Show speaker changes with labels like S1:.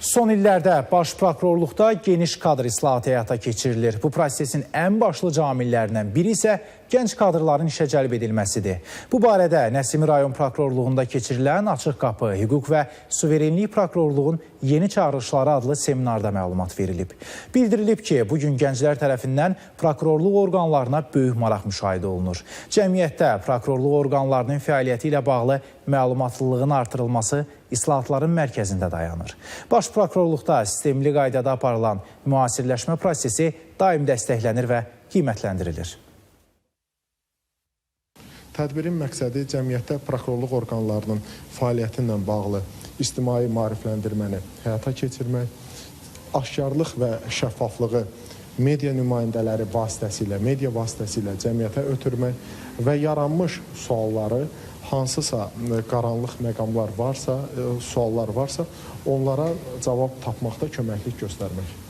S1: Son illərdə baş prokurorluqda geniş kadr islahatı həyata keçirilir. Bu prosesin ən başlıca amillərindən biri isə gənc kadrların işə cəlb edilməsidir. Bu barədə Nəsimi rayon prokurorluğunda keçirilən Açıq Qapı, Hüquq və Suverenlik prokurorluğun yeni çağırışları adlı seminarda məlumat verilib. Bildirilib ki, bugün gənclər tərəfindən prokurorluq orqanlarına böyük maraq müşahidə olunur. Cəmiyyətdə prokurorluq orqanlarının fəaliyyəti ilə bağlı məlumatlılığın artırılması islahatların mərkəzində dayanır. Baş prokurorluqda sistemli qaydada aparılan müasirləşmə prosesi daim dəstəklənir və qiymətləndirilir.
S2: Tədbirin məqsədi cəmiyyətdə prokurorluq orqanlarının fəaliyyəti ilə bağlı ictimai maarifləndirməni həyata keçirmək, aşkarlıq və şəffaflığı media nümayəndələri media vasitəsilə cəmiyyətə ötürmək və yaranmış sualları, hansısa qaranlıq məqamlar varsa, suallar varsa, onlara cavab tapmaqda köməklik göstərmək.